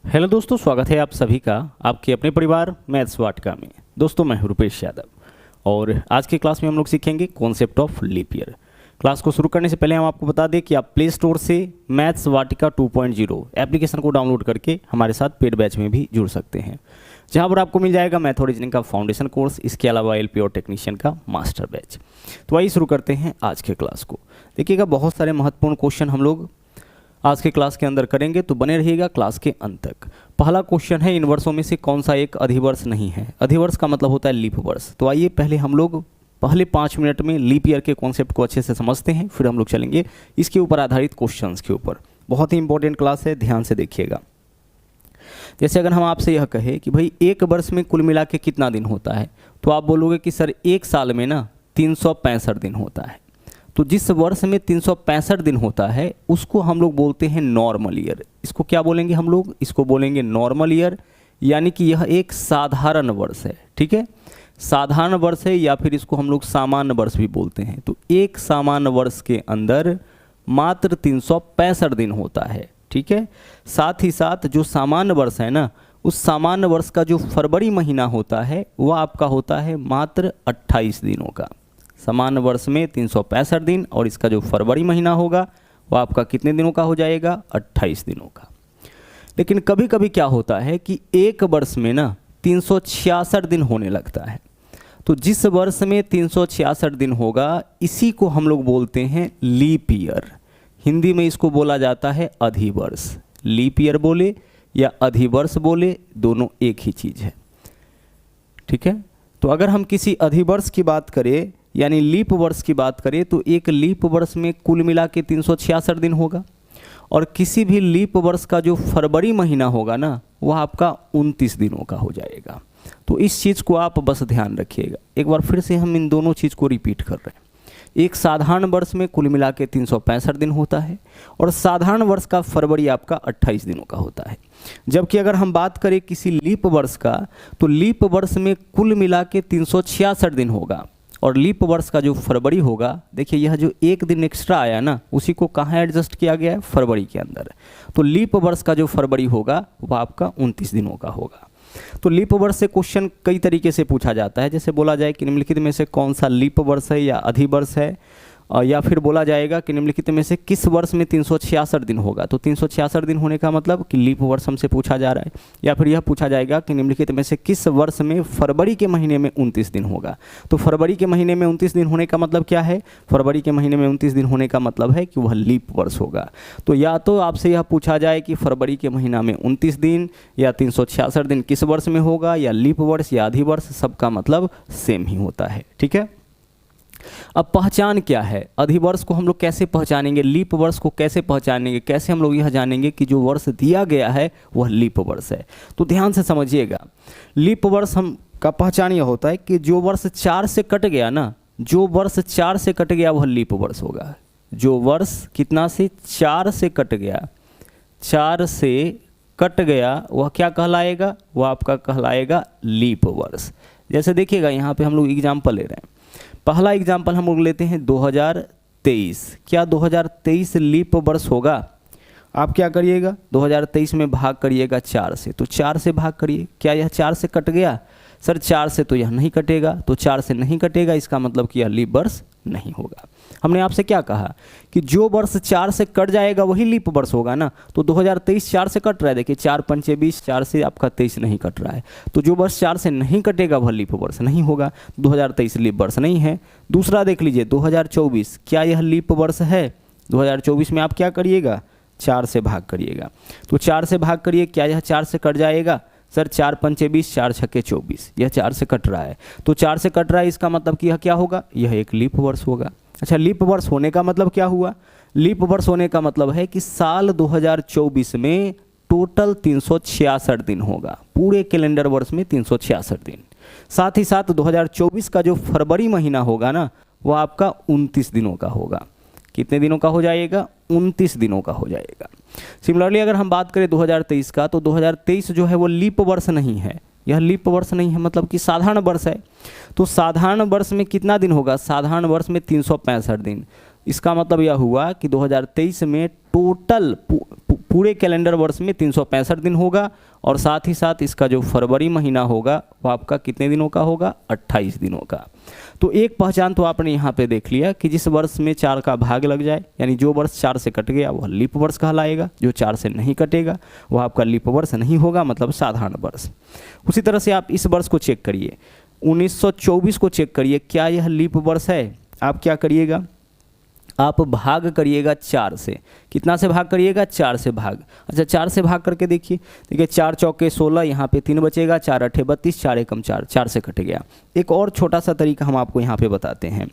Hello दोस्तों, स्वागत है आप सभी का आपके अपने परिवार मैथ्स वाटिका में। दोस्तों मैं हूं रुपेश यादव और आज की क्लास में हम लोग सीखेंगे concept of leap year. Class को शुरू करने से पहले हम आपको बता दें कि आप प्ले स्टोर से मैथ्स वाटिका 2.0 एप्लीकेशन को डाउनलोड करके हमारे साथ पेड बैच में भी जुड़ सकते हैं, जहां पर आपको मिल जाएगा मैथ और रीजनिंग का फाउंडेशन कोर्स, इसके अलावा एलपी और टेक्नीशियन का मास्टर बैच। तो आइए शुरू करते हैं आज के क्लास को। देखिएगा, बहुत सारे महत्वपूर्ण क्वेश्चन हम लोग आज के क्लास के अंदर करेंगे, तो बने रहिएगा क्लास के अंत तक। पहला क्वेश्चन है, इन वर्षों में से कौन सा एक अधिवर्ष नहीं है। अधिवर्ष का मतलब होता है लीप वर्ष। तो आइए पहले हम लोग पहले 5 मिनट में लीप ईयर के कॉन्सेप्ट को अच्छे से समझते हैं, फिर हम लोग चलेंगे इसके ऊपर आधारित क्वेश्चंस के ऊपर। बहुत ही इंपॉर्टेंट क्लास है, ध्यान से देखिएगा। जैसे अगर हम आपसे यह कहें कि भाई एक वर्ष में कुल मिला के कितना दिन होता है, तो आप बोलोगे कि सर एक साल में ना 365 दिन होता है। तो जिस वर्ष में 365 दिन होता है उसको हम लोग बोलते हैं नॉर्मल ईयर। इसको क्या बोलेंगे हम लोग? इसको बोलेंगे नॉर्मल ईयर, यानी कि यह एक साधारण वर्ष है। ठीक है, साधारण वर्ष है, या फिर इसको हम लोग सामान्य वर्ष भी बोलते हैं। तो एक सामान्य वर्ष के अंदर मात्र 365 दिन होता है। ठीक है, साथ ही साथ जो सामान्य वर्ष है ना, उस सामान्य वर्ष का जो फरवरी महीना होता है वह आपका होता है मात्र 28 दिनों का। सामान्य वर्ष में 365 दिन और इसका जो फरवरी महीना होगा वह आपका कितने दिनों का हो जाएगा? 28 दिनों का। लेकिन कभी कभी क्या होता है कि एक वर्ष में ना 366 दिन होने लगता है। तो जिस वर्ष में 366 दिन होगा इसी को हम लोग बोलते हैं लीप ईयर। हिंदी में इसको बोला जाता है अधिवर्ष। लीप ईयर बोले या अधिवर्ष बोले, दोनों एक ही चीज़ है। ठीक है, तो अगर हम किसी अधिवर्ष की बात करें यानी लीप वर्ष की बात करें, तो एक लीप वर्ष में कुल मिला के 366 दिन होगा, और किसी भी लीप वर्ष का जो फरवरी महीना होगा ना वह आपका 29 दिनों का हो जाएगा। तो इस चीज़ को आप बस ध्यान रखिएगा। एक बार फिर से हम इन दोनों चीज़ को रिपीट कर रहे हैं। एक साधारण वर्ष में कुल मिला के 365 दिन होता है, और साधारण वर्ष का फरवरी आपका 28 दिनों का होता है। जबकि अगर हम बात करें किसी लीप वर्ष का, तो लीप वर्ष में कुल मिला के 366 दिन होगा, और लीप वर्ष का जो फरवरी होगा, देखिए यह जो एक दिन एक्स्ट्रा आया ना उसी को कहाँ एडजस्ट किया गया है? फरवरी के अंदर। तो लीप वर्ष का जो फरवरी होगा वह आपका 29 दिनों का होगा। तो लीप वर्ष से क्वेश्चन कई तरीके से पूछा जाता है। जैसे बोला जाए कि निम्नलिखित में से कौन सा लीप वर्ष है या अधिवर्ष है, या फिर बोला जाएगा कि निम्नलिखित में से किस वर्ष में 366 दिन होगा। तो 366 दिन होने का मतलब कि लीप वर्ष हमसे पूछा जा रहा है। या फिर यह पूछा जाएगा कि निम्नलिखित में से किस वर्ष में फरवरी के महीने में 29 दिन होगा। तो फरवरी के महीने में 29 दिन होने का मतलब क्या है? फरवरी के महीने में 29 दिन होने का मतलब है कि वह लीप वर्ष होगा। तो या तो आपसे यह पूछा जाए कि फरवरी के महीना में 29 दिन या 366 दिन किस वर्ष में होगा, या लीप वर्ष या अधिवर्ष, सबका मतलब सेम ही होता है। ठीक है, अब पहचान क्या है? अधिवर्ष को हम लोग कैसे पहचानेंगे, लीप वर्ष को कैसे पहचानेंगे, कैसे हम लोग यह जानेंगे कि जो वर्ष दिया गया है वह लीप वर्ष है? तो ध्यान से समझिएगा। लीप वर्ष हम का पहचान यह होता है कि जो वर्ष 4 से कट गया ना, जो वर्ष 4 से कट गया वह लीप वर्ष होगा। जो वर्ष कितना से? 4 से कट गया, 4 से कट गया वह क्या कहलाएगा? वह आपका कहलाएगा लीप वर्ष। जैसे देखिएगा यहाँ पे हम लोग एग्जाम्पल ले रहे हैं। पहला एग्जाम्पल हम लोग लेते हैं 2023। क्या 2023 लीप वर्ष होगा? आप क्या करिएगा? 2023 में भाग करिएगा 4 से। तो 4 से भाग करिए। क्या यह 4 से कट गया? सर 4 से तो यह नहीं कटेगा। तो 4 से नहीं कटेगा, इसका मतलब कि यह लीप वर्ष नहीं होगा। हमने आपसे क्या कहा कि जो वर्ष 4 से कट जाएगा वही लीप वर्ष होगा ना। तो 2023 4 से कट रहा है, देखिए 4 पंचे 20, 4 से आपका 23 नहीं कट रहा है। तो जो वर्ष 4 से नहीं कटेगा वह लीप वर्ष नहीं होगा। 2023 लीप वर्ष नहीं है। दूसरा देख लीजिए 2024, क्या यह लीप वर्ष है? 2024 में आप क्या करिएगा? 4 से भाग करिएगा। तो 4 से भाग करिए, क्या यह 4 से कट जाएगा? सर 4 पंचे 20, 4 छक्के 24, यह 4 से कट रहा है। तो 4 से कट रहा है, इसका मतलब कि यह क्या होगा? यह एक लीप वर्ष होगा। अच्छा, लीप वर्ष होने का मतलब क्या हुआ? लीप वर्ष होने का मतलब है कि साल 2024 में टोटल 366 दिन होगा। पूरे कैलेंडर वर्ष में 366 दिन। साथ ही साथ 2024 का जो फरवरी महीना होगा ना वह आपका 29 दिनों का होगा। कितने दिनों का हो जाएगा? 29 दिनों का हो जाएगा। सिमिलरली अगर हम बात करें 2023 का, तो 2023 जो है वो लीप वर्ष नहीं है। यह लीप वर्ष नहीं है, मतलब कि साधारण वर्ष है। तो साधारण वर्ष में कितना दिन होगा? साधारण वर्ष में 365 दिन। इसका मतलब यह हुआ कि 2023 में टोटल पूरे कैलेंडर वर्ष में 365 दिन होगा और साथ ही साथ इसका जो फरवरी महीना होगा वो आपका कितने दिनों का होगा, 28 दिनों का। तो एक पहचान तो आपने यहाँ पे देख लिया कि जिस वर्ष में 4 का भाग लग जाए, यानी जो वर्ष 4 से कट गया वह लीप वर्ष कहलाएगा, जो 4 से नहीं कटेगा वह आपका लीप वर्ष नहीं होगा, मतलब साधारण वर्ष। उसी तरह से आप इस वर्ष को चेक करिए, 1924 को चेक करिए, क्या यह लीप वर्ष है? आप क्या करिएगा, आप भाग करिएगा 4 से। कितना से भाग करिएगा, 4 से भाग। अच्छा 4 से भाग करके देखिए, 4 चौके 16, यहाँ पे 3 बचेगा, 4 अठे 32, 4 एकम 4, 4 से कट गया। एक और छोटा सा तरीका हम आपको यहाँ पे बताते हैं।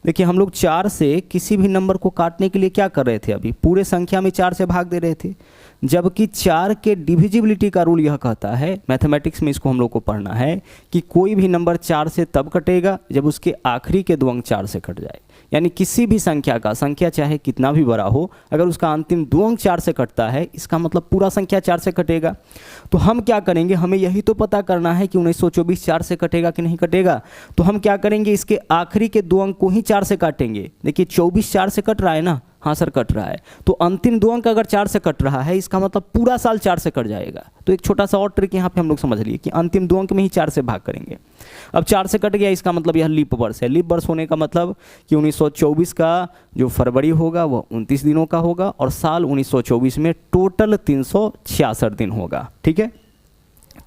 देखिए हम लोग 4 से किसी भी नंबर को काटने के लिए क्या कर रहे थे, अभी पूरे संख्या में 4 से भाग दे रहे थे, जबकि 4 के डिविजिबिलिटी का रूल यह कहता है, मैथमेटिक्स में इसको हम लोग को पढ़ना है, कि कोई भी नंबर 4 से तब कटेगा जब उसके आखिरी के 2 अंक 4 से कट जाए। यानी किसी भी संख्या का, संख्या चाहे कितना भी बड़ा हो, अगर उसका अंतिम 2 अंक 4 से कटता है, इसका मतलब पूरा संख्या 4 से कटेगा। तो हम क्या करेंगे, हमें यही तो पता करना है कि 1924 4 से कटेगा कि नहीं कटेगा। तो हम क्या करेंगे, इसके आखिरी के 2 अंक को ही 4 से काटेंगे। देखिए 24 4 से कट रहा है ना, हाँ सर कट रहा है, तो अंतिम 2 अंक अगर 4 से कट रहा है, इसका मतलब पूरा साल 4 से कट जाएगा। तो एक छोटा सा और ट्रिक यहाँ पे हम लोग समझ लिए कि अंतिम 2 अंक में ही 4 से भाग करेंगे। अब 4 से कट गया, इसका मतलब यह लीप वर्ष है। लीप वर्ष होने का मतलब कि 1924 का जो फरवरी होगा वह 29 दिनों का होगा और साल 1924 में टोटल 366 दिन होगा। ठीक है,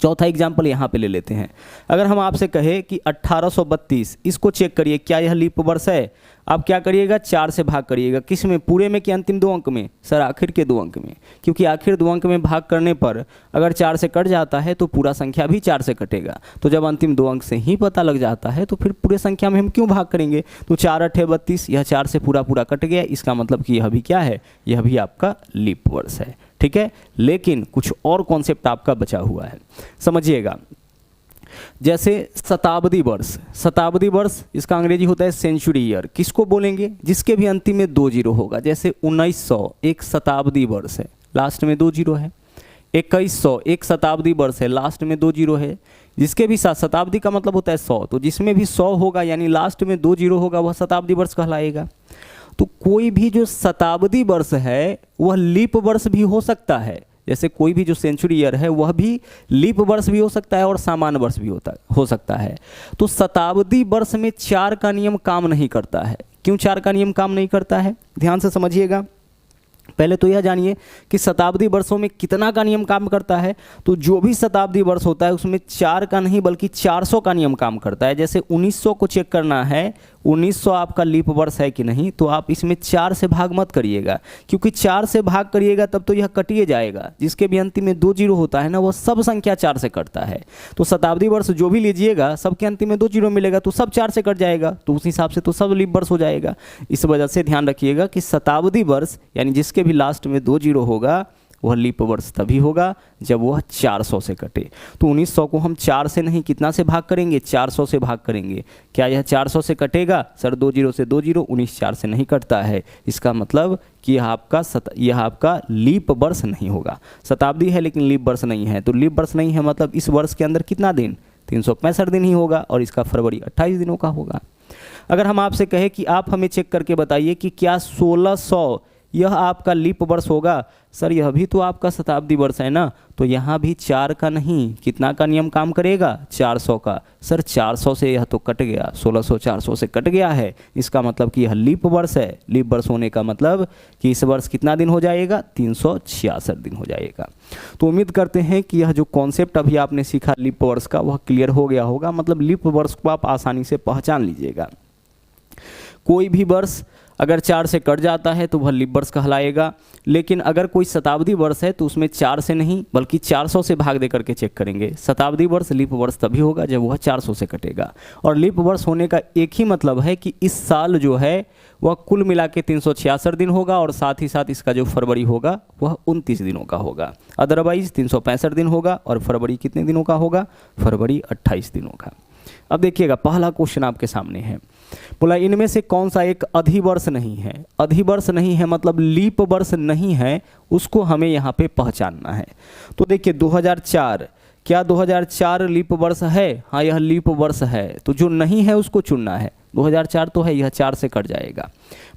चौथा एग्जाम्पल यहाँ पे ले लेते हैं। अगर हम आपसे कहे कि 1832, इसको चेक करिए, क्या यह लीप वर्ष है? आप क्या करिएगा, 4 से भाग करिएगा। किस में, पूरे में कि अंतिम 2 अंक में? सर आखिर के 2 अंक में, क्योंकि आखिर 2 अंक में भाग करने पर अगर 4 से कट जाता है तो पूरा संख्या भी 4 से कटेगा। तो जब अंतिम 2 अंक से ही पता लग जाता है तो फिर पूरे संख्या में हम क्यों भाग करेंगे? तो 4 अठे 32, यह 4 से पूरा पूरा कट गया, इसका मतलब कि यह भी क्या है, यह भी आपका लीप वर्ष है। ठीक है, लेकिन कुछ और कॉन्सेप्ट आपका बचा हुआ है, समझिएगा। जैसे शताब्दी वर्ष, शताब्दी वर्ष इसका अंग्रेजी होता है सेंचुरी ईयर। किसको बोलेंगे? जिसके भी अंतिम में 2 जीरो होगा। जैसे 1900 एक शताब्दी वर्ष है, लास्ट में 2 जीरो है। 2100 एक शताब्दी वर्ष है, लास्ट में 2 जीरो है। जिसके भी साथ, शताब्दी का मतलब होता है 100, तो जिसमें भी 100 होगा यानी लास्ट में 2 जीरो होगा वह शताब्दी वर्ष कहलाएगा। तो कोई भी जो शताब्दी वर्ष है वह लीप वर्ष भी हो सकता है। जैसे कोई भी जो सेंचुरी ईयर है वह भी लीप वर्ष भी हो सकता है और सामान्य वर्ष भी हो सकता है। तो शताब्दी वर्ष में 4 का नियम काम नहीं करता है। क्यों 4 का नियम काम नहीं करता है? ध्यान से समझिएगा। पहले तो यह जानिए कि शताब्दी वर्षों में कितना का नियम काम करता है। तो जो भी शताब्दी वर्ष होता है उसमें 4 का नहीं बल्कि 400 का नियम काम करता है। जैसे 1900 को चेक करना है, 1900 आपका लीप वर्ष है कि नहीं, तो आप इसमें 4 से भाग मत करिएगा, क्योंकि 4 से भाग करिएगा तब तो यह कटिए जाएगा। जिसके भी अंतिम में 2 जीरो होता है ना, वह सब संख्या 4 से कटता है। तो शताब्दी वर्ष जो भी लीजिएगा सबके अंतिम में 2 जीरो मिलेगा, तो सब 4 से कट जाएगा, तो उस हिसाब से तो सब लीप वर्ष हो जाएगा। इस वजह से ध्यान रखिएगा कि शताब्दी वर्ष यानी जिसके भी लास्ट में 2 जीरो होगा वह लीप वर्ष तभी होगा जब वह 400 से कटे। तो 1900 को हम 4 से नहीं कितना से भाग करेंगे, 400 से भाग करेंगे। क्या यह 400 से कटेगा? सर 2 जीरो से 2 जीरो, 19 4 से नहीं कटता है। इसका मतलब कि यह आपका लीप वर्ष नहीं होगा। शताब्दी है लेकिन लीप वर्ष नहीं है। तो लीप वर्ष नहीं है मतलब इस वर्ष के अंदर कितना दिन, 365 दिन ही होगा और इसका फरवरी 28 दिनों का होगा। अगर हम आपसे कहें कि आप हमें चेक करके बताइए कि क्या 1600 यह आपका लीप वर्ष होगा? सर यह भी तो आपका शताब्दी वर्ष है ना, तो यहाँ भी 4 का नहीं कितना का नियम काम करेगा, 400 का। सर 400 से यह तो कट गया, 1600 400 से कट गया है, इसका मतलब कि यह लीप वर्ष है। लीप वर्ष होने का मतलब कि इस वर्ष कितना दिन हो जाएगा, 366 दिन हो जाएगा। तो उम्मीद करते हैं कि यह जो कॉन्सेप्ट अभी आपने सीखा लीप वर्ष का वह क्लियर हो गया होगा। मतलब लीप वर्ष को आप आसानी से पहचान लीजिएगा। कोई भी वर्ष अगर 4 से कट जाता है तो वह लीप वर्ष कहलाएगा। लेकिन अगर कोई शताब्दी वर्ष है तो उसमें 4 से नहीं बल्कि 400 से भाग दे करके चेक करेंगे। शताब्दी वर्ष लीप वर्ष तभी होगा जब वह 400 से कटेगा। और लीप वर्ष होने का एक ही मतलब है कि इस साल जो है वह कुल मिला के 366 दिन होगा और साथ ही साथ इसका जो फरवरी होगा वह 29 दिनों का होगा। अदरवाइज 365 दिन होगा और फरवरी कितने दिनों का होगा, फरवरी 28 दिनों का। अब देखिएगा पहला क्वेश्चन आपके सामने है, बोला इनमें से कौन सा एक अधिवर्ष नहीं है। अधिवर्ष नहीं है मतलब लीप वर्ष नहीं है, उसको हमें यहाँ पे पहचानना है। तो देखिए 2004, क्या 2004 लीप वर्ष है? हाँ यह लीप वर्ष है। तो जो नहीं है उसको चुनना है। 2004 तो है, यह 4 से कट जाएगा।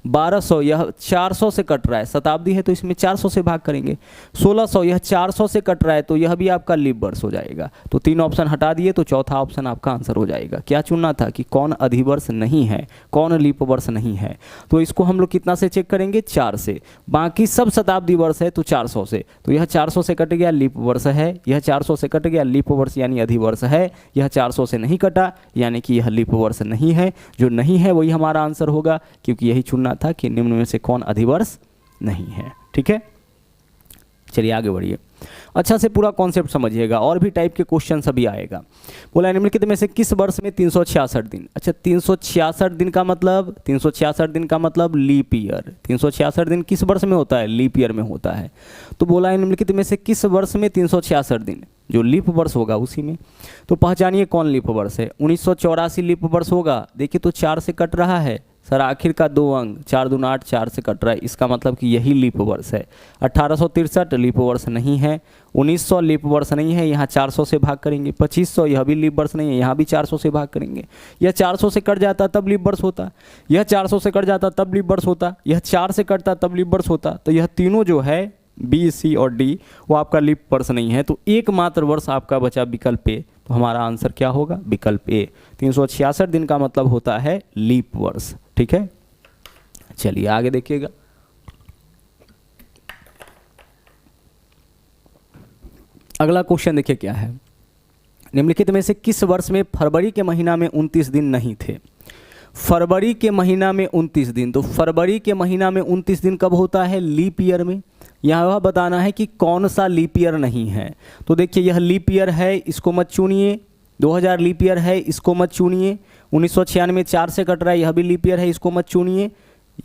1200 यह 400 से कट रहा है, शताब्दी है तो इसमें 400 से भाग करेंगे। 1600 यह 400 से कट रहा है तो यह भी आपका लीप वर्ष हो जाएगा। तो 3 ऑप्शन हटा दिए तो चौथा ऑप्शन आपका आंसर हो जाएगा। क्या चुनना था कि कौन अधिवर्ष नहीं है, कौन लीप वर्ष नहीं है। तो इसको हम लोग कितना से चेक करेंगे, 4 से। बाकी सब शताब्दी वर्ष है तो 400 से। तो यह 400 से कट गया, लीप वर्ष है। यह 400 से कट गया, लीप वर्ष यानी अधिवर्ष है। यह 400 से नहीं कटा यानी कि यह लीप वर्ष नहीं है। जो नहीं है वही हमारा आंसर होगा, क्योंकि यही चुनना था कि निम्न में से कौन अधिवर्ष नहीं है। ठीक है, चलिए आगे बढ़िए। अच्छा से पूरा कॉन्सेप्ट समझिएगा, और भी टाइप के क्वेश्चन सभी आएगा। बोला निम्नलिखित में से किस वर्ष में 366 दिन। अच्छा 366 दिन का मतलब, 366 दिन का मतलब लीप ईयर। 366 दिन किस वर्ष में होता है, लीप ईयर में होता है। तो बोला है निम्नलिखित में से किस वर्ष में 366 दिन, जो लीप वर्ष होगा उसी में। तो पहचानिए कौन लीप वर्ष है। 1984 लीप वर्ष होगा। देखिए तो 4 से कट रहा है सर, आखिर का 2 अंक 4 दूना 8, 4 से कट रहा है, इसका मतलब कि यही लीप वर्ष है। 1863 लीप वर्ष नहीं है। 1900 लीप वर्ष नहीं है, यहाँ 400 से भाग करेंगे। 2500 यह भी लीप वर्ष नहीं है, यहाँ भी 400 से भाग करेंगे। यह 400 से कट जाता तब लीप वर्ष होता, यह 400 से कट जाता तब लीप वर्ष होता, यह 4 से कटता तब लीप वर्ष होता। तो यह तीनों जो है बी, सी और डी वो आपका लीप वर्ष नहीं है। तो एकमात्र वर्ष आपका बचा विकल्प ए। तो हमारा आंसर क्या होगा, विकल्प ए। 366 दिन का मतलब होता है लीप वर्ष। ठीक है, चलिए आगे देखिएगा। अगला क्वेश्चन देखिए क्या है। निम्नलिखित में से किस वर्ष में फरवरी के महीना में 29 दिन नहीं थे। फरवरी के महीना में 29 दिन, तो फरवरी के महीना में 29 दिन कब होता है, लीप ईयर में। यहाँ बताना है कि कौन सा लीप ईयर नहीं है। तो देखिए यह लीप ईयर है, इसको मत चुनिए। 2000 लीप ईयर है, इसको मत चुनिए। 1996 4 से कट रहा है, यह भी लीप ईयर है, इसको मत चुनिए।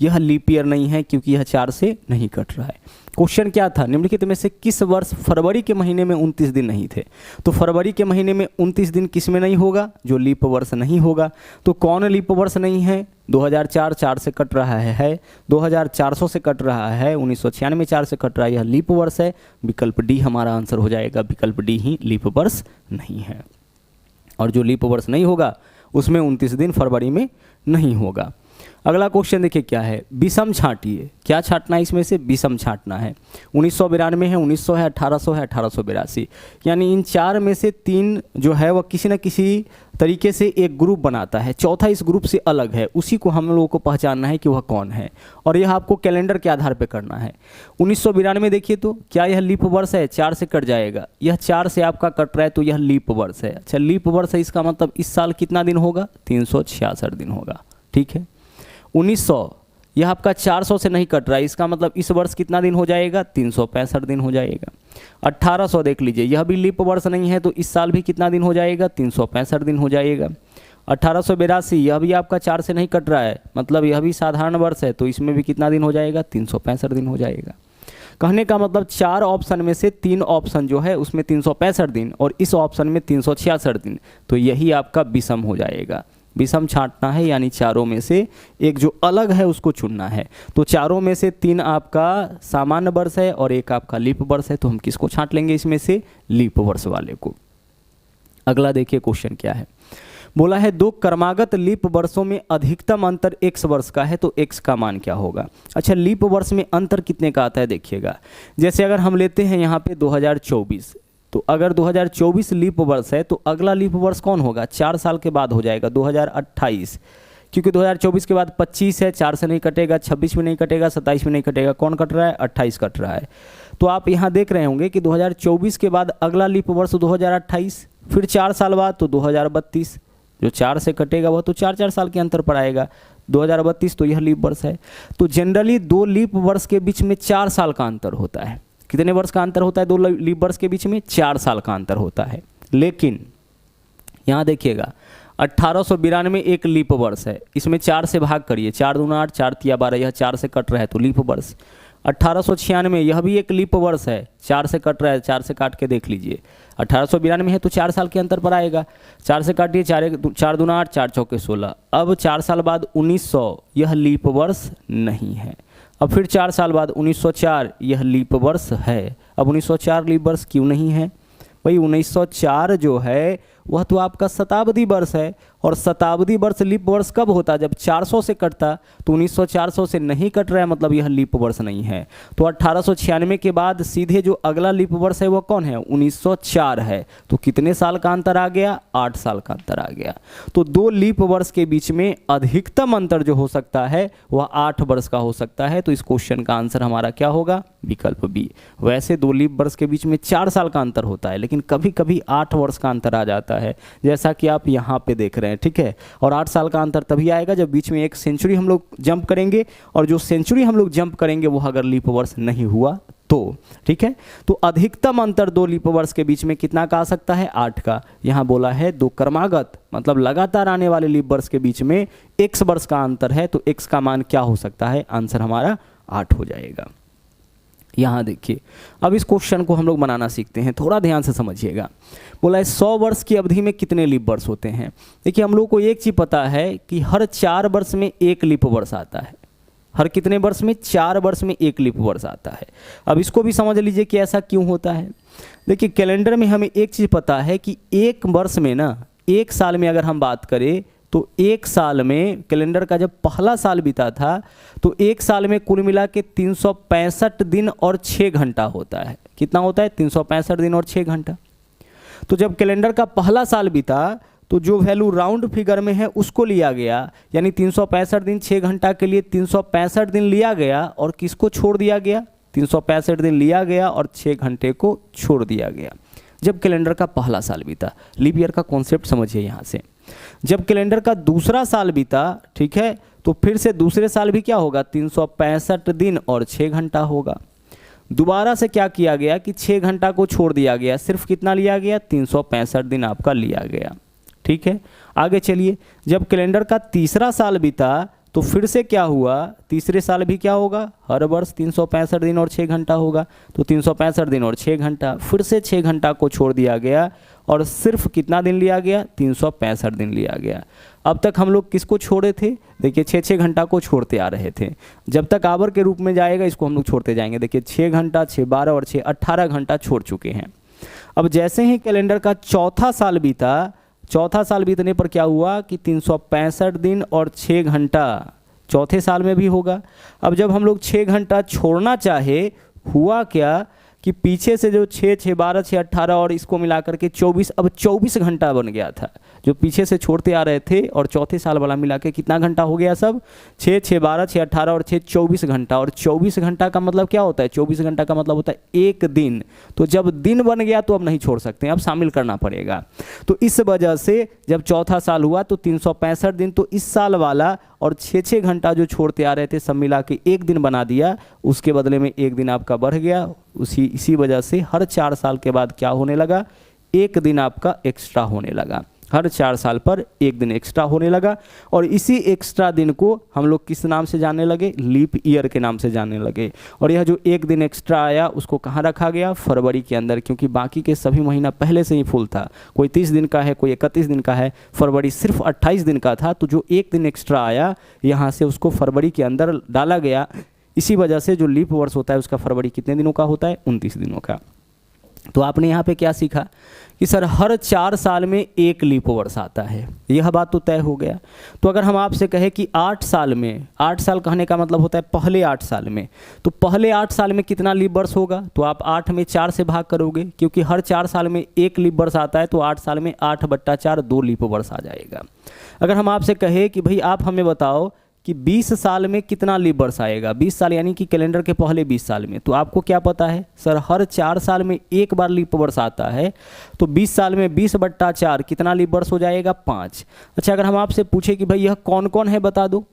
यह लीप ईयर नहीं है क्योंकि यह 4 से नहीं कट रहा है। क्वेश्चन क्या था, निम्नलिखित में से किस वर्ष फरवरी के महीने में 29 दिन नहीं थे। तो फरवरी के महीने में 29 दिन किस में नहीं होगा, जो लीप वर्ष नहीं होगा। तो कौन लीप वर्ष नहीं है, 2004 4 से कट रहा है, 2400 से कट रहा है, 1996 4 से कट रहा है, यह लीप वर्ष है। विकल्प डी हमारा आंसर हो जाएगा, विकल्प डी ही लीप वर्ष नहीं है। और जो लीप वर्ष नहीं होगा उसमें 29 दिन फरवरी में नहीं होगा। अगला क्वेश्चन देखिए क्या है, विषम छांटिए। क्या छांटना है इसमें से, विषम छांटना है। 1992 है, 1900 है, 1800 है, 1882, यानी इन 4 में से 3 जो है वह किसी न किसी तरीके से एक ग्रुप बनाता है, चौथा इस ग्रुप से अलग है, उसी को हम लोगों को पहचानना है कि वह कौन है। और यह आपको कैलेंडर के आधार पर करना है। 1992 देखिए तो क्या यह लीप वर्ष है, 4 से कट जाएगा। यह 4 से आपका कट रहा है तो यह लीप वर्ष है। अच्छा लीप वर्ष है, इसका मतलब इस साल कितना दिन होगा, 366 दिन होगा। ठीक है, 1900 यह आपका 400 से नहीं कट रहा है, इसका मतलब इस वर्ष कितना दिन हो जाएगा, 365 दिन हो जाएगा। 1800 देख लीजिए, यह भी लीप वर्ष नहीं है तो इस साल भी कितना दिन हो जाएगा, 365 दिन हो जाएगा। 1882 यह भी आपका 4 से नहीं कट रहा है, मतलब यह भी साधारण वर्ष है तो इसमें भी कितना दिन हो जाएगा, 365 दिन हो जाएगा। कहने का मतलब 4 ऑप्शन में से 3 ऑप्शन जो है उसमें 365 दिन और इस ऑप्शन में 366 दिन, तो यही आपका विषम हो जाएगा। विषम छांटना है यानी चारों में से एक जो अलग है उसको चुनना है। तो चारों में से 3 आपका सामान्य वर्ष है और एक आपका लीप वर्ष है, तो हम किसको छांट लेंगे इसमें से, लीप वर्ष वाले को। अगला देखिए क्वेश्चन क्या है, बोला है 2 क्रमागत लीप वर्षों में अधिकतम अंतर x वर्ष का है तो x का मान क्या होगा। अच्छा लीप वर्ष में अंतर कितने का आता है देखिएगा, जैसे अगर हम लेते हैं यहाँ पे 2024, तो अगर 2024 लीप वर्ष है तो अगला लीप वर्ष कौन होगा, 4 साल के बाद हो जाएगा 2028, क्योंकि 2024 के बाद 25 है, 4 से नहीं कटेगा, 26 में नहीं कटेगा, 27 में नहीं कटेगा, कौन कट रहा है, 28 कट रहा है। तो आप यहाँ देख रहे होंगे कि 2024 के बाद अगला लीप वर्ष 2028, फिर 4 साल बाद तो 2032, जो 4 से कटेगा वह तो 4-4 साल के अंतर पर आएगा। 2032 तो यह लीप वर्ष है। तो जनरली 2 लीप वर्ष के बीच में 4 साल का अंतर होता है। कितने वर्ष का अंतर होता है 2 लीप वर्ष के बीच में, 4 साल का अंतर होता है। लेकिन यहाँ देखिएगा 1892 एक लीप वर्ष है, इसमें 4 से भाग करिए, 4 दूना 8, 4 तिया 12, यह 4 से कट रहा है तो लीप वर्ष। 1896 यह भी एक लीप वर्ष है, 4 से कट रहा है, 4 से काट के देख लीजिए। 1892 है तो 4 साल के अंतर पर आएगा, 4 से काटिए, 4 दूना 8, 4 चौके 16। अब 4 साल बाद 1900 यह लीप वर्ष नहीं है। अब फिर 4 साल बाद 1904 यह लीप वर्ष है। अब 1904 लीप वर्ष क्यों नहीं है भाई, 1904 जो है वह तो आपका शताब्दी वर्ष है। और शताब्दी वर्ष लीप वर्ष कब होता? जब 400 से कटता। तो 1900 से नहीं कट रहा है, मतलब यह लीप वर्ष नहीं है। तो 1896 के बाद सीधे जो अगला लीप वर्ष है वह कौन है? 1904 है। तो कितने साल का अंतर आ गया? 8 साल का अंतर आ गया। तो दो लीप वर्ष के बीच में अधिकतम अंतर जो हो सकता है वह 8 वर्ष का हो सकता है। तो इस क्वेश्चन का आंसर हमारा क्या होगा? विकल्प बी। वैसे दो लीप वर्ष के बीच में 4 साल का अंतर होता है, लेकिन कभी कभी 8 वर्ष का अंतर आ जाता है, जैसा कि आप यहाँ पे देख रहे हैं, ठीक है। और 8 साल का अंतर तभी आएगा जब बीच में एक सेंचुरी हम लोग जंप करेंगे, और जो सेंचुरी हम लोग जंप करेंगे वो अगर लीप वर्ष नहीं हुआ तो, ठीक है। तो अधिकतम अंतर दो लीप वर्ष के बीच में कितना का आ सकता है? 8 का। यहाँ बोला है दो क्रमागत मतलब लगातार आने वाले लीप वर्ष के बीच में x वर्ष का अंतर है, तो x का मान क्या हो सकता है? आंसर हमारा 8 हो जाएगा। यहाँ देखिए, अब इस क्वेश्चन को हम लोग बनाना सीखते हैं, थोड़ा ध्यान से समझिएगा। बोला है 100 वर्ष की अवधि में कितने लीप वर्ष होते हैं? देखिए, हम लोग को एक चीज़ पता है कि हर 4 वर्ष में एक लीप वर्ष आता है। हर कितने वर्ष में? 4 वर्ष में एक लीप वर्ष आता है। अब इसको भी समझ लीजिए कि ऐसा क्यों होता है। देखिए, कैलेंडर में हमें एक चीज़ पता है कि एक वर्ष में ना, एक साल में अगर हम बात करें तो एक साल में कैलेंडर का जब पहला साल बीता था तो एक साल में कुल मिला के 365 दिन और 6 घंटा होता है। कितना होता है? 365 दिन और 6 घंटा। तो जब कैलेंडर का पहला साल बीता तो जो वैल्यू राउंड फिगर में है उसको लिया गया, यानी 365 दिन 6 घंटा के लिए 365 दिन लिया गया और किसको छोड़ दिया गया? 365 दिन लिया गया और 6 घंटे को छोड़ दिया गया जब कैलेंडर का पहला साल बीता। लीप ईयर का कॉन्सेप्ट समझिए यहाँ से। जब कैलेंडर का दूसरा साल बीता, ठीक है, तो फिर से दूसरे साल भी क्या होगा? 365 दिन और 6 घंटा होगा। दोबारा से क्या किया गया कि 6 घंटा को छोड़ दिया गया, सिर्फ कितना लिया गया? 365 दिन आपका लिया गया, ठीक है। आगे चलिए, जब कैलेंडर का तीसरा साल बीता तो फिर से क्या हुआ? तीसरे साल भी क्या होगा? हर वर्ष 365 दिन और 6 घंटा होगा। तो 365 दिन और 6 घंटा, फिर से 6 घंटा को छोड़ दिया गया और सिर्फ कितना दिन लिया गया? 365 दिन लिया गया। अब तक हम लोग किसको छोड़े थे? देखिए, 6 घंटा को छोड़ते आ रहे थे। जब तक आवर के रूप में जाएगा इसको हम लोग छोड़ते जाएंगे। देखिए, 6 घंटा, 6, 12 और 6, 18 घंटा छोड़ चुके हैं। अब जैसे ही कैलेंडर का चौथा साल बीता, चौथा साल बीतने पर क्या हुआ कि 365 दिन और 6 घंटा चौथे साल में भी होगा। अब जब हम लोग 6 घंटा छोड़ना चाहे, हुआ क्या कि पीछे से जो 6, 6, 12, 6, 18 और इसको मिलाकर के 24, अब 24 घंटा बन गया था जो पीछे से छोड़ते आ रहे थे, और चौथे साल वाला मिला के कितना घंटा हो गया? सब 6, 6, 12, 6, 18 और 6, 24 घंटा। और 24 घंटा का मतलब क्या होता है? 24 घंटा का मतलब होता है एक दिन। तो जब दिन बन गया तो अब नहीं छोड़ सकते, अब शामिल करना पड़ेगा। तो इस वजह से जब चौथा साल हुआ तो 365 दिन तो इस साल वाला, और 6 घंटा जो छोड़ते आ रहे थे सब मिला के एक दिन बना दिया। उसके बदले में एक दिन आपका बढ़ गया। इसी वजह से हर 4 साल के बाद क्या होने लगा? एक दिन आपका एक्स्ट्रा होने लगा। हर 4 साल पर एक दिन एक्स्ट्रा होने लगा। और इसी एक्स्ट्रा दिन को हम लोग किस नाम से जानने लगे? लीप ईयर के नाम से जानने लगे। और यह जो एक दिन एक्स्ट्रा आया उसको कहाँ रखा गया? फरवरी के अंदर, क्योंकि बाकी के सभी महीना पहले से ही फुल था। कोई 30 दिन का है, कोई 31 दिन का है, फरवरी सिर्फ 28 दिन का था। तो जो एक दिन एक्स्ट्रा आया यहाँ से उसको फरवरी के अंदर डाला गया। इसी वजह से जो लीप वर्ष होता है उसका फरवरी कितने दिनों का होता है? 29 दिनों का। तो आपने यहाँ पे क्या सीखा कि सर हर 4 साल में एक लीप वर्ष आता है, यह बात तो तय हो गया। तो अगर हम आपसे कहें कि 8 साल में, 8 साल कहने का मतलब होता है पहले 8 साल में, तो पहले 8 साल में कितना लीप वर्ष होगा? तो आप 8 में 4 से भाग करोगे, क्योंकि हर 4 साल में एक लीप वर्ष आता है। तो 8 साल में 8/4 2 लीप वर्ष आ जाएगा। अगर हम आपसे कहें कि भाई आप हमें बताओ कि 20 साल में कितना लीप वर्ष आएगा? 20 साल यानी कि कैलेंडर के पहले 20 साल में, तो आपको क्या पता है? सर हर 4 साल में एक बार लीप वर्ष आता है। तो 20 साल में 20/4 कितना लीप वर्ष हो जाएगा? 5। अच्छा, अगर हम आपसे पूछे कि भाई यह कौन कौन है बता दो,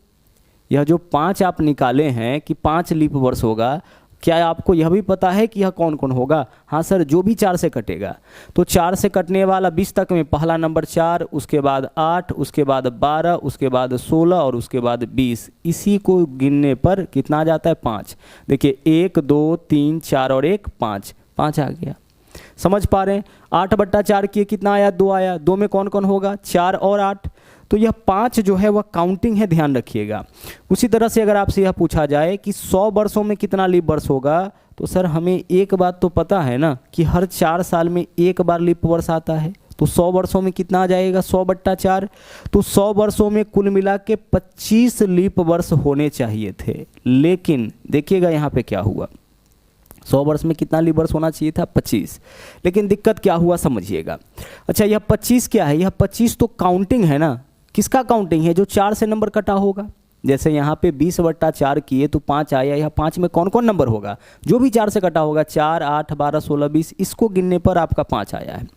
यह जो 5 आप निकाले हैं कि 5 लीप वर्ष होगा, क्या आपको यह भी पता है कि यह कौन कौन होगा? हाँ सर, जो भी 4 से कटेगा। तो 4 से कटने वाला 20 तक में पहला नंबर 4, उसके बाद 8, उसके बाद 12, उसके बाद 16 और उसके बाद 20। इसी को गिनने पर कितना आ जाता है? 5। देखिए 1, 2, 3, 4 और 1, 5, 5 आ गया। समझ पा रहे हैं? 8/4 किए कितना आया? 2 आया। 2 में कौन कौन होगा? 4 और 8। तो यह 5 जो है वह काउंटिंग है, ध्यान रखिएगा। उसी तरह से अगर आपसे यह पूछा जाए कि 100 वर्षों में कितना लीप वर्ष होगा, तो सर हमें एक बात तो पता है ना कि हर 4 साल में एक बार लीप वर्ष आता है। तो 100 वर्षों में कितना आ जाएगा 100/4। तो 100 वर्षों में कुल मिला के 25 लीप वर्ष होने चाहिए थे, लेकिन देखिएगा यहाँ पे क्या हुआ, 100 वर्ष में कितना लीप वर्ष होना चाहिए था 25, लेकिन दिक्कत क्या हुआ समझिएगा। अच्छा यह 25 क्या है, यह 25 तो काउंटिंग है ना, किसका काउंटिंग है, जो 4 से नंबर कटा होगा। जैसे यहाँ पे 20/4 किए तो 5 आया, यह 5 में कौन कौन नंबर होगा, जो भी 4 से कटा होगा, 4, 8, 12, 16, 20, इसको गिनने पर आपका 5 आया है।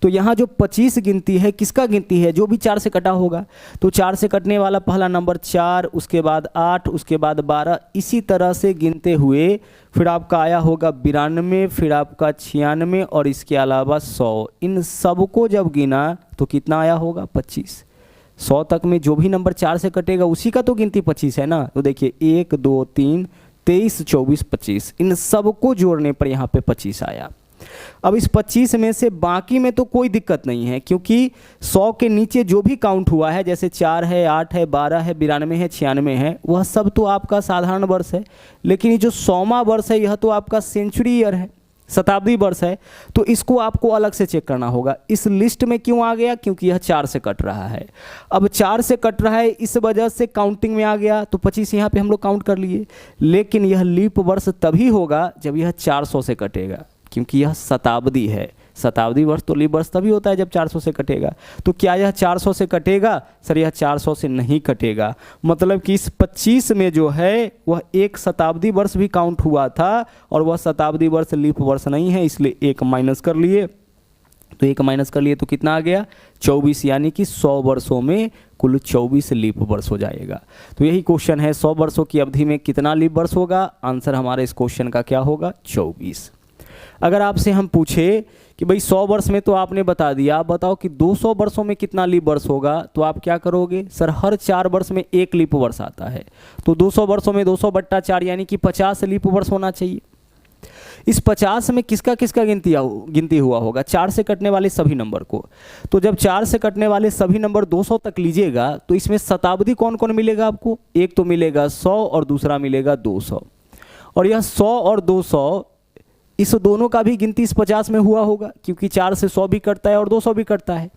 तो यहाँ जो 25 गिनती है किसका गिनती है, जो भी 4 से कटा होगा। तो 4 से कटने वाला पहला नंबर 4, उसके बाद 8, उसके बाद 12, इसी तरह से गिनते हुए फिर आपका आया होगा 92, फिर आपका 96 और इसके अलावा 100। इन सबको जब गिना तो कितना आया होगा 25। 100 तक में जो भी नंबर 4 से कटेगा उसी का तो गिनती 25 है ना। तो देखिए 1, 2, 3, 23, 24, 25, इन सबको जोड़ने पर यहाँ पे 25 आया। अब इस 25 में से बाकी में तो कोई दिक्कत नहीं है, क्योंकि 100 के नीचे जो भी काउंट हुआ है, जैसे 4 है, 8 है, 12 है, 92 है, 96 है, वह सब तो आपका साधारण वर्ष है। लेकिन ये जो 100वां वर्ष है यह तो आपका सेंचुरी ईयर है, शताब्दी वर्ष है। तो इसको आपको अलग से चेक करना होगा। इस लिस्ट में क्यों आ गया, क्योंकि यह 4 से कट रहा है। अब 4 से कट रहा है इस वजह से काउंटिंग में आ गया, तो 25 यहाँ पे हम लोग काउंट कर लिए। लेकिन यह लीप वर्ष तभी होगा जब यह 400 से कटेगा, क्योंकि यह शताब्दी है। शताब्दी वर्ष तो लीप वर्ष तभी होता है जब 400 से कटेगा। तो क्या यह 400 से कटेगा, सर यह 400 से नहीं कटेगा। मतलब कि इस 25 में जो है वह एक शताब्दी वर्ष भी काउंट हुआ था, और वह शताब्दी वर्ष लीप वर्ष नहीं है, इसलिए 1 माइनस कर लिए। तो 1 माइनस कर लिए तो कितना आ गया 24, यानी कि 100 वर्षों में कुल 24 लीप वर्ष हो जाएगा। तो यही क्वेश्चन है, 100 वर्षों की अवधि में कितना लीप वर्ष होगा। आंसर हमारे इस क्वेश्चन का क्या होगा 24। अगर आपसे हम पूछे कि भाई 100 वर्ष में तो आपने बता दिया, आप बताओ कि 200 वर्षों में कितना लीप वर्ष होगा, तो आप क्या करोगे, सर हर 4 वर्ष में 1 लीप वर्ष आता है, तो 200 वर्षों में 200/4 यानी कि 50 लीप वर्ष होना चाहिए। इस 50 में किसका किसका गिनती हुआ होगा, 4 से कटने वाले सभी नंबर को। तो जब 4 से कटने वाले सभी नंबर 200 तक लीजिएगा तो इसमें शताब्दी कौन कौन मिलेगा आपको, एक तो मिलेगा 100 और दूसरा मिलेगा 200। और यह 100 और 200 इस दोनों का भी गिनती इस 50 में हुआ होगा, क्योंकि 4 से 100 भी कटता है और 200 भी कटता है।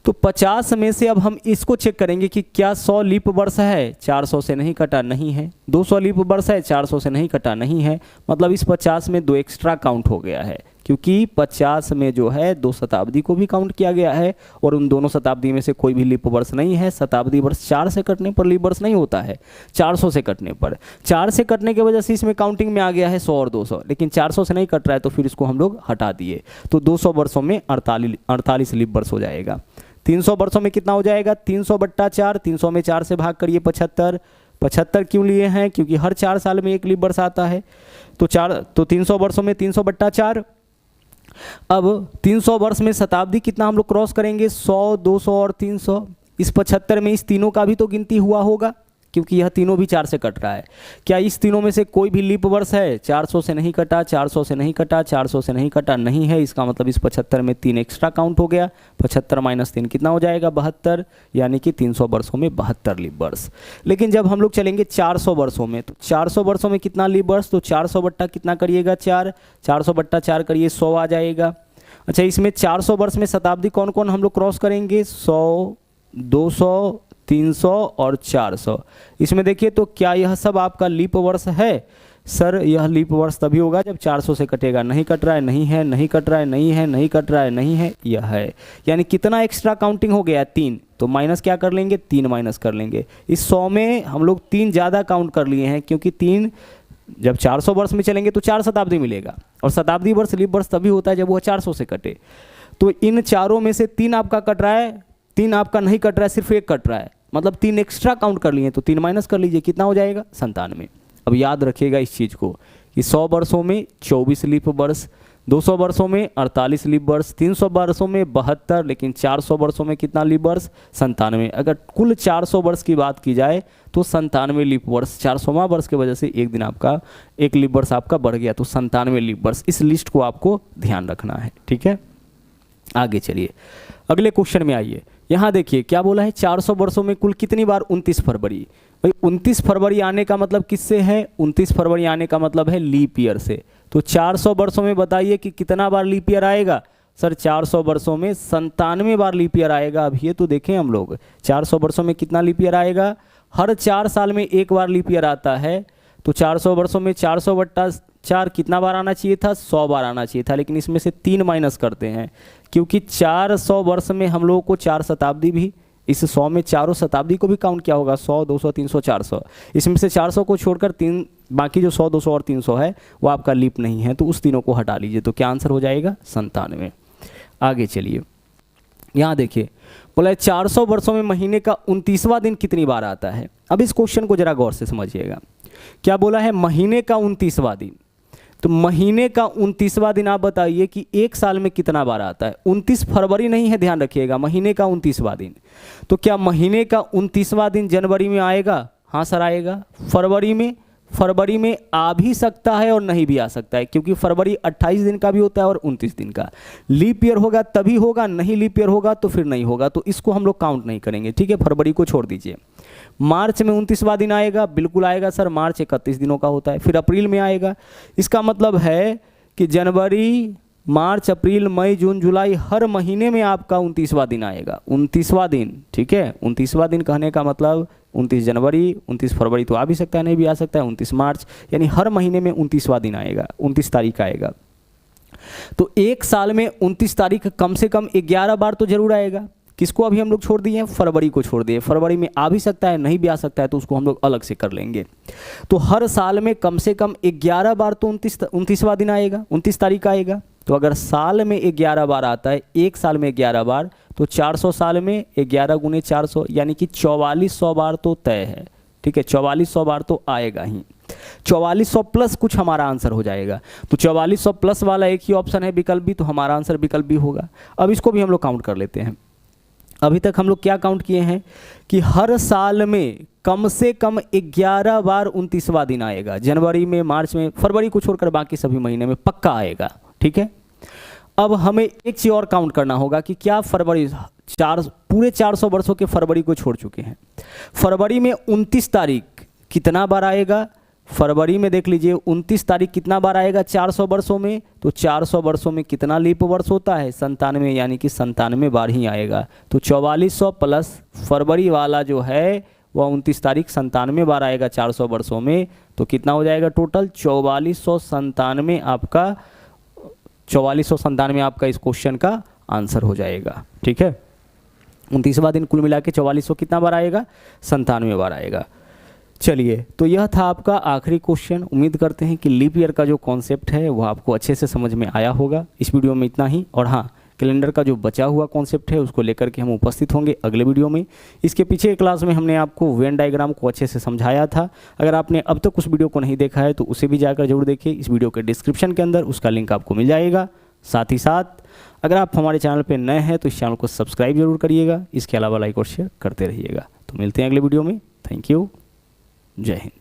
तो 50 में से अब हम इसको चेक करेंगे कि क्या 100 लीप वर्ष है, 400 से नहीं कटा, नहीं है। 200 लीप वर्ष है, 400 से नहीं कटा, नहीं है। मतलब इस 50 में 2 एक्स्ट्रा काउंट हो गया है, क्योंकि 50 में जो है 2 शताब्दी को भी काउंट किया गया है, और उन दोनों शताब्दी में से कोई भी लीप वर्ष नहीं है। शताब्दी वर्ष 4 से कटने पर लीप वर्ष नहीं होता है, 400 से कटने पर। 4 से कटने की वजह से इसमें काउंटिंग में आ गया है 100 और 200, लेकिन 400 से नहीं कट रहा है, तो फिर इसको हम लोग हटा दिए। तो 200 वर्षों में 48 लीप वर्ष हो जाएगा। 300 वर्षों में कितना हो जाएगा 300/4, 300 में 4 से भाग करिए 75। 75 क्यों लिए हैं, क्योंकि हर 4 साल में 1 लीप वर्ष आता है। तो 300 वर्षों में 300/4। अब 300 वर्ष में शताब्दी कितना हम लोग क्रॉस करेंगे, 100, 200 और 300। इस 75 में इस तीनों का भी तो गिनती हुआ होगा, क्योंकि यह तीनों भी 4 से कट रहा है। क्या इस तीनों में से कोई भी लीप वर्ष है, 400 से नहीं कटा, 400 से नहीं कटा, 400 से नहीं कटा, नहीं है। इसका मतलब इस 75 में 3 एक्स्ट्रा काउंट हो गया। 75 - 3 कितना हो जाएगा 72, यानी कि 300 वर्षों में 72 लीप वर्ष। लेकिन जब हम लोग चलेंगे 400 वर्षों में, तो 400 वर्षों में कितना लीप वर्ष, तो 400 बट्टा कितना करिएगा 4, 400/4 करिए 100 आ जाएगा। अच्छा इसमें 400 वर्ष में शताब्दी कौन कौन हम लोग क्रॉस करेंगे, 100, 200, 300 और 400। इसमें देखिए तो क्या यह सब आपका लीप वर्ष है, सर यह लीप वर्ष तभी होगा जब 400 से कटेगा। नहीं कट रहा है, नहीं है, नहीं कट रहा है, नहीं है, नहीं कट रहा है, नहीं है, यह है। यानी कितना एक्स्ट्रा काउंटिंग हो गया 3, तो माइनस क्या कर लेंगे 3 माइनस कर लेंगे। इस 100 में हम लोग 3 ज़्यादा काउंट कर लिए हैं, क्योंकि 3 जब 400 वर्ष में चलेंगे तो 4 शताब्दी मिलेगा, और शताब्दी वर्ष लीप वर्ष तभी होता है जब वह 400 से कटे। तो इन चारों में से 3 आपका कट रहा है, 3 आपका नहीं कट रहा है, सिर्फ 1 कट रहा है, मतलब 3 एक्स्ट्रा काउंट कर लिए, तो 3 माइनस कर लीजिए, कितना हो जाएगा 97। अब याद रखिएगा इस चीज़ को कि 100 वर्षों में 24 लीप वर्ष, 200 वर्षों में 48 लीप वर्ष, 300 वर्षों में 72, लेकिन 400 वर्षों में कितना लीप वर्ष 97। अगर कुल 400 वर्ष की बात की जाए तो 97 लीप वर्ष। 400वां वर्ष की वजह से एक दिन आपका 1 लीप वर्ष आपका बढ़ गया, तो 97 लीप वर्ष। इस लिस्ट को आपको ध्यान रखना है, ठीक है। आगे चलिए अगले क्वेश्चन में आइए। यहाँ देखिए क्या बोला है, 400 वर्षों में कुल कितनी बार 29 फरवरी। भाई 29 फरवरी आने का मतलब किससे है, 29 फरवरी आने का मतलब है लीप ईयर से। तो 400 वर्षों में बताइए कि कितना बार लीप ईयर आएगा, सर 400 वर्षों में 97 बार लीप ईयर आएगा। अब ये तो देखें हम लोग, 400 वर्षों में कितना लीप ईयर आएगा? हर 4 साल में एक बार लीप ईयर आता है। तो 400 वर्षों में 400/4 कितना बार आना चाहिए था? 100 बार आना चाहिए था, लेकिन इसमें से 3 माइनस करते हैं, क्योंकि 400 वर्ष में हम लोगों को 4 शताब्दी भी, इस 100 में चारों शताब्दी को भी काउंट किया होगा, 100, 200, 300, 400। इसमें से 400 को छोड़कर 3 बाकी जो 100, 200 और 300 है वो आपका लीप नहीं है, तो उस तीनों को हटा लीजिए। तो क्या आंसर हो जाएगा? 97। आगे चलिए, यहाँ देखिए, बोला है 400 वर्षों में महीने का 29वां दिन कितनी बार आता है। अब इस क्वेश्चन को जरा गौर से समझिएगा। क्या बोला है? महीने का 29वां दिन। तो महीने का 29वां दिन आप बताइए कि एक साल में कितना बार आता है? 29 फरवरी नहीं है, ध्यान रखिएगा, महीने का 29वां दिन। तो क्या महीने का 29वां दिन जनवरी में आएगा? हाँ सर आएगा। फरवरी में आ भी सकता है और नहीं भी आ सकता है, क्योंकि फरवरी 28 दिन का भी होता है और 29 दिन का। लीप ईयर होगा तभी होगा, नहीं लीप ईयर होगा तो फिर नहीं होगा, तो इसको हम लोग काउंट नहीं करेंगे, ठीक है। फरवरी को छोड़ दीजिए। मार्च में 29वां दिन आएगा? बिल्कुल आएगा सर, मार्च 31 दिनों का होता है। फिर अप्रैल में आएगा। इसका मतलब है कि जनवरी, मार्च, अप्रैल, मई, जून, जुलाई, हर महीने में आपका 29वां दिन आएगा। 29वां दिन, ठीक है। 29वां दिन कहने का मतलब 29 जनवरी, 29 फरवरी तो आ भी सकता है, नहीं भी आ सकता है, 29 मार्च, यानी हर महीने में 29वां दिन आएगा, 29 तारीख आएगा। तो एक साल में 29 तारीख कम से कम 11 बार तो जरूर आएगा। किसको अभी हम लोग छोड़ दिए हैं? फरवरी को छोड़ दिए। फरवरी में आ भी सकता है, नहीं भी आ सकता है, तो उसको हम लोग अलग से कर लेंगे। तो हर साल में कम से कम 11 बार तो 29वां दिन आएगा, 29 तारीख आएगा। तो अगर साल में 11 बार आता है, एक साल में 11 बार, तो 400 साल में 11 गुने 400, यानी कि 4400 बार तो तय है, ठीक है। 4400 बार तो आएगा ही। 4400 प्लस कुछ हमारा आंसर हो जाएगा। तो 4400 प्लस वाला एक ही ऑप्शन है विकल्प बी, तो हमारा आंसर विकल्प बी होगा। अब इसको भी हम लोग काउंट कर लेते हैं। अभी तक हम लोग क्या काउंट किए हैं कि हर साल में कम से कम 11 बार 29वां दिन आएगा। जनवरी में, मार्च में, फरवरी को छोड़कर बाकी सभी महीने में पक्का आएगा, ठीक है। अब हमें एक चीज़ और काउंट करना होगा कि क्या फरवरी, पूरे 400 वर्षों के फरवरी को छोड़ चुके हैं। फरवरी में 29 तारीख कितना बार आएगा? फरवरी में देख लीजिए 29 तारीख कितना बार आएगा 400 वर्षों में? तो 400 वर्षों में कितना लीप वर्ष होता है? 97, यानी कि 97 बार ही आएगा। तो 4400 प्लस फरवरी वाला जो है वह 29 तारीख 97 बार आएगा 400 वर्षों में। तो कितना हो जाएगा टोटल? 4497 आपका, 4497 आपका इस क्वेश्चन का आंसर हो जाएगा, ठीक है। 29वां दिन कुल मिला के 4400 कितना बार आएगा? 97 बार आएगा। चलिए, तो यह था आपका आखिरी क्वेश्चन। उम्मीद करते हैं कि लीप ईयर का जो कॉन्सेप्ट है वह आपको अच्छे से समझ में आया होगा। इस वीडियो में इतना ही, और हाँ, कैलेंडर का जो बचा हुआ कॉन्सेप्ट है उसको लेकर के हम उपस्थित होंगे अगले वीडियो में। इसके पीछे की क्लास में हमने आपको वेन डायग्राम को अच्छे से समझाया था। अगर आपने अब तक उस वीडियो को नहीं देखा है तो उसे भी जाकर जरूर देखिए। इस वीडियो के डिस्क्रिप्शन के अंदर उसका लिंक आपको मिल जाएगा। साथ ही साथ अगर आप हमारे चैनल पर नए हैं तो इस चैनल को सब्सक्राइब जरूर करिएगा। इसके अलावा लाइक और शेयर करते रहिएगा। तो मिलते हैं अगले वीडियो में। Thank you. जय हिंद।